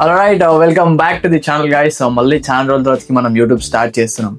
Alright, welcome back to the channel guys. So మళ్ళీ channel రోజుల తర్వాతకి మనం యూట్యూబ్ స్టార్ట్ చేస్తున్నాం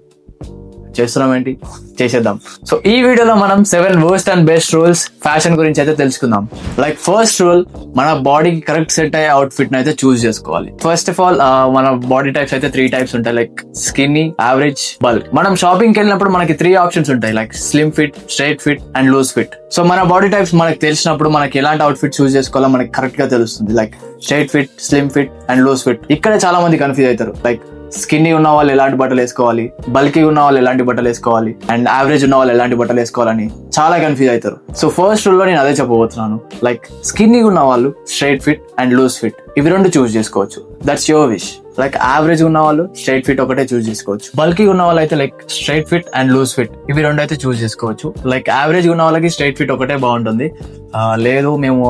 ఏంటి చేసేద్దాం. సో ఈ వీడియోలో మనం 7 worst and best rules fashion గురించి అయితే తెలుసుకుందాం. లైక్ ఫస్ట్ రూల్, మన బాడీకి కరెక్ట్ సెట్ అయ్యే అవుట్ఫిట్ ని అయితే చూస్ చేసుకోవాలి. ఫస్ట్ ఆఫ్ ఆల్ మన బాడీ టైప్స్ అయితే 3 types ఉంటాయి, లైక్ స్కిన్నీ, యావరేజ్, బల్క్. మనం షాపింగ్ కి వెళ్ళినప్పుడు మనకి 3 options ఉంటాయి, like slim fit, straight fit and loose fit. So మన బాడీ టైప్స్ మనకు తెలిసినప్పుడు మనకి ఎలాంటి అవుట్ఫిట్ చూస్ చేసుకోవాలో మనకి కరెక్ట్ గా తెలుస్తుంది. Like straight fit, slim fit and loose fit. ఇక్కడ చాలా మంది కన్ఫ్యూజ్ అవుతారు. లైక్ స్కిన్నీ ఉన్న వాళ్ళు ఎలాంటి బట్టలు వేసుకోవాలి, బల్కీ ఉన్న వాళ్ళు ఎలాంటి బట్టలు వేసుకోవాలి, అండ్ యావరేజ్ ఉన్న వాళ్ళు ఎలాంటి బట్టలు వేసుకోవాలని చాలా కన్ఫ్యూజ్ అవుతారు. సో ఫస్ట్ రూల్ లో నేను అదే చెప్పబోతున్నాను. లైక్ స్కిన్నీ ఉన్న వాళ్ళు straight fit and loose fit ఇవి రెండు చూస్ చేసుకోవచ్చు. That's your wish. Like average ఉన్న వాళ్ళు స్ట్రైట్ ఫిట్ ఒకటే చూస్ చేసుకోవచ్చు. బల్కీ ఉన్న వాళ్ళు అయితే like straight fit and loose fit ఇవి రెండు అయితే చూస్ చేసుకోవచ్చు. లైక్ యావరేజ్ ఉన్న వాళ్ళకి స్ట్రైట్ ఫిట్ ఒకటే బాగుంటుంది. లేదు మేము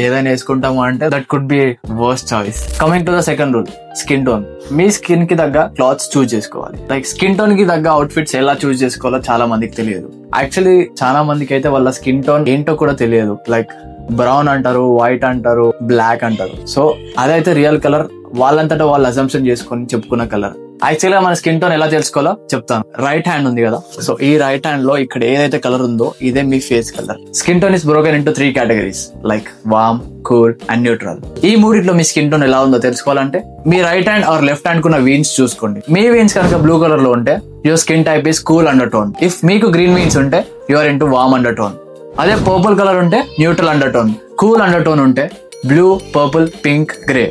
ఏదైనా వేసుకుంటాము అంటే that could be worst choice. Coming to the second rule, skin tone. Me skin కి తగ్గ క్లాత్స్ చూస్ చేసుకోవాలి. లైక్ స్కిన్ టోన్ కి తగ్గ అవుట్ఫిట్స్ ఎలా చూస్ చేసుకోవాలో చాలా మందికి తెలియదు. యాక్చువల్లీ చాలా మందికి అయితే వాళ్ళ స్కిన్ టోన్ ఏంటో కూడా తెలియదు. లైక్ బ్రౌన్ అంటారు, వైట్ అంటారు, బ్లాక్ అంటారు. సో అదైతే రియల్ కలర్, వాళ్ళంతటా వాళ్ళు అజంప్షన్ చేసుకొని చెప్పుకున్న కలర్. యాక్చువల్ గా మన స్కిన్ టోన్ ఎలా తెలుసుకోవాలో చెప్తాను. రైట్ హ్యాండ్ ఉంది కదా, సో ఈ రైట్ హ్యాండ్ లో ఇక్కడ ఏదైతే కలర్ ఉందో ఇదే మీ face colour. Skin tone is broken into 3 categories, like warm, cool and neutral. ఈ మూడిట్లో మీ స్కిన్ టోన్ ఎలా ఉందో తెలుసుకోవాలంటే మీ right hand or left hand కున్న వీన్స్ చూసుకోండి. మీ వీన్స్ కనుక బ్లూ కలర్ లో ఉంటే your skin type is cool undertone. If మీకు గ్రీన్ వీన్స్ ఉంటే your into warm undertone. అదే పర్పుల్ కలర్ ఉంటే neutral undertone. Cool under tone ఉంటే బ్లూ, పర్పుల్, పింక్, గ్రే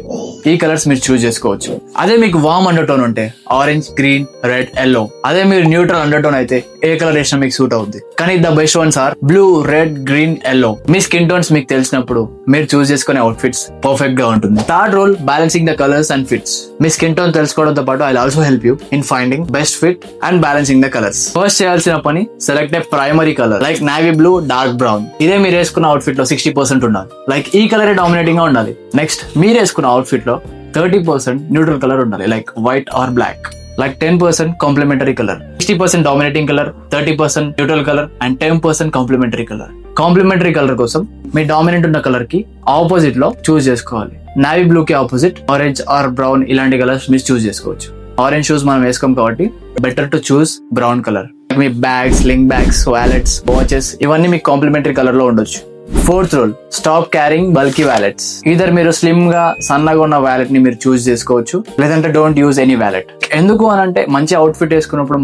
ఈ కలర్స్ మీరు చూస్ చేసుకోవచ్చు. అదే మీకు వార్మ్ అండర్ టోన్ ఉంటే ఆరెంజ్, గ్రీన్, రెడ్, ఎల్లో. అదే మీరు న్యూట్రల్ అండర్ టోన్ అయితే ఏ కలర్ వేసినా మీకు సూట్ అవుతుంది. కానీ the best ones are blue, red, green, yellow. మీ స్కిన్ టోన్స్ మీకు తెలిసినప్పుడు మీరు చూస్ చేసుకునే అవుట్ఫిట్స్ పర్ఫెక్ట్ గా ఉంటుంది. Third rule, balancing the colours and fits. మీ స్కిన్ టోన్ తెలుసుకోవడంతో పాటు I also help you in finding best fit and balancing the colours. First చేయాల్సిన పని, select a primary colour like navy blue, dark brown. ఇదే మీరు వేసుకున్న outfit లో 60% ఉండాలి. లైక్ ఈ కలర్ డామినేటింగ్ గా ఉండాలి. నెక్స్ట్ మీరు వేసుకున్న అవుట్ఫిట్ లో 30% న్యూట్రల్ కలర్ ఉండాలి, like white or black. Like 10% complementary colour, 60% dominating colour, 30% neutral colour and 10% complementary colour. Complementary colour కోసం మీ డామినెంట్ ఉన్న కలర్ కి ఆపోజిట్ లో చూస్ చేసుకోవాలి. నేవీ బ్లూ కి ఆపోజిట్ ఆరెంజ్ ఆర్ బ్రౌన్ ఇలాంటి కలర్స్ మీరు చూస్ చేసుకోవచ్చు. ఆరెంజ్ షూస్ మనం వేసుకోం కాబట్టి better to choose brown colour. మీ bags, sling bags, wallets, watches ఇవన్నీ మీకు కాంప్లిమెంటరీ కలర్ లో ఉండొచ్చు. Fourth rule, stop carrying bulky wallets. Either మీరు స్లిమ్ గా సన్నగా ఉన్న వ్యాలెట్ ని మీరు చూస్ చేసుకోవచ్చు, లేదంటే డోంట్ యూజ్ ఎనీ వ్యాలెట్. ఎందుకు అనంటే మంచి అవుట్ఫిట్ వేసుకున్నప్పుడు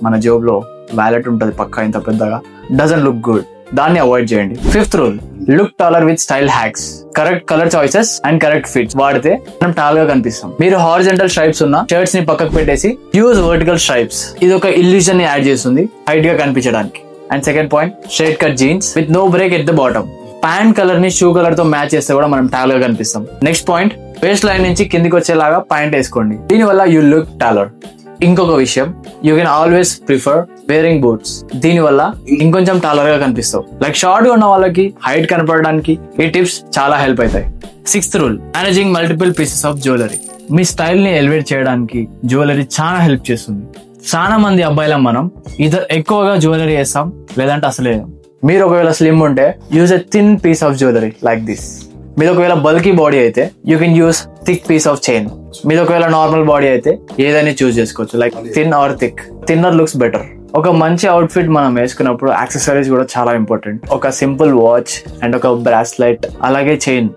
మన జేబులో లో వ్యాలెట్ ఉంటుంది పక్కా, ఇంత పెద్దగా డజంట్ లుక్ గుడ్. దాన్ని అవాయిడ్ చేయండి. Fifth rule, look taller with style hacks. Correct colour choices and correct fits వాడితే మనం టాల్ గా కనిపిస్తాం. మీరు హారిజంటల్ స్ట్రైప్స్ ఉన్న షర్ట్స్ ని పక్కకు పెట్టేసి యూజ్ వర్టికల్ స్ట్రైప్స్. ఇది ఒక ఇల్యూజన్ ని యాడ్ చేస్తుంది హైట్ గా కనిపించడానికి. And second point, straight cut jeans with no break at the bottom. Pant colour ని షూ కలర్ తో మ్యాచ్ చేస్తే కూడా మనం టాల్ గా కనిపిస్తాం. నెక్స్ట్ పాయింట్, వేస్ట్ లైన్ నుంచి కిందికి వచ్చేలాగా ప్యాంట్ వేసుకోండి. దీనివల్ల యూ లుక్ టాలర్. ఇంకొక విషయం, you can always prefer wearing boots. దీనివల్ల ఇంకొంచెం టాలర్ గా కనిపిస్తావు. లైక్ షార్ట్ గా ఉన్న వాళ్ళకి హైట్ కనపడడానికి ఈ టిప్స్ చాలా హెల్ప్ అవుతాయి. Sixth rule, managing multiple pieces of jewellery. Me style ని ఎలివేట్ చేయడానికి జ్యువెలరీ చాలా హెల్ప్ చేస్తుంది. చాలా మంది అబ్బాయిలం మనం ఇద్దరు ఎక్కువగా జ్యువెలరీ వేస్తాం, లేదంటే అసలే. మీరు ఒకవేళ స్లిమ్ ఉంటే use a thin piece of jewellery like this. మీరు ఒకవేళ బల్కీ బాడీ అయితే you can use thick piece of chain. మీరు ఒకవేళ నార్మల్ బాడీ అయితే ఏదైనా చూస్ చేసుకోవచ్చు, like thin or thick. Thinner looks better. ఒక మంచి అవుట్ఫిట్ మనం వేసుకున్నప్పుడు యాక్సెసరీస్ కూడా చాలా ఇంపార్టెంట్. ఒక సింపుల్ వాచ్ అండ్ ఒక బ్రాస్లెట్, అలాగే చైన్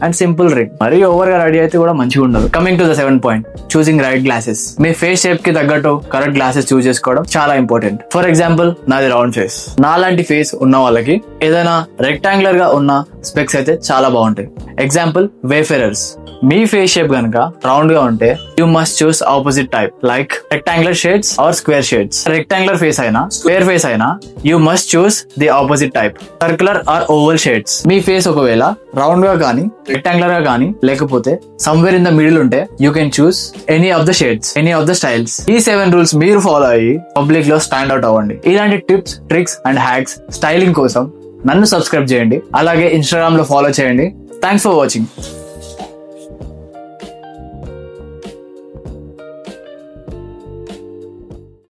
అండ్ సింపుల్ రింగ్. మరీ ఓవర్ గా రెడీ అయితే కూడా మంచిగా ఉండదు. Coming to the 7th point, choosing right glasses. Me face shape కి తగ్గట్టు కరెక్ట్ గ్లాసెస్ చూస్ చేసుకోవడం చాలా ఇంపార్టెంట్. ఫర్ ఎగ్జాంపుల్, నాది రౌండ్ ఫేస్. నాలాంటి ఫేస్ ఉన్న వాళ్ళకి ఏదైనా రెక్టాంగులర్ గా ఉన్న స్పెక్స్ అయితే చాలా బాగుంటాయి. Example, wayfarers. మీ ఫేస్ షేప్ కనుక రౌండ్ గా ఉంటే you must choose opposite type, like rectangular shades or square shades. Rectangular face అయినా స్క్వేర్ ఫేస్ అయినా you must choose the opposite type, circular or oval shades. మీ ఫేస్ ఒకవేళ round గా కానీ రెక్టాంగులర్ గా కానీ లేకపోతే సమ్వేర్ ఇన్ ద మిడిల్ ఉంటే you can choose any of the shades, any of the styles. ఈ 7 రూల్స్ మీరు ఫాలో అయ్యి పబ్లిక్ లో స్టాండ్ అవుట్ అవ్వండి. ఇలాంటి tips, tricks and hacks styling కోసం నన్ను సబ్స్క్రైబ్ చేయండి, అలాగే ఇన్స్టాగ్రామ్ లో ఫాలో చేయండి. Thanks for watching.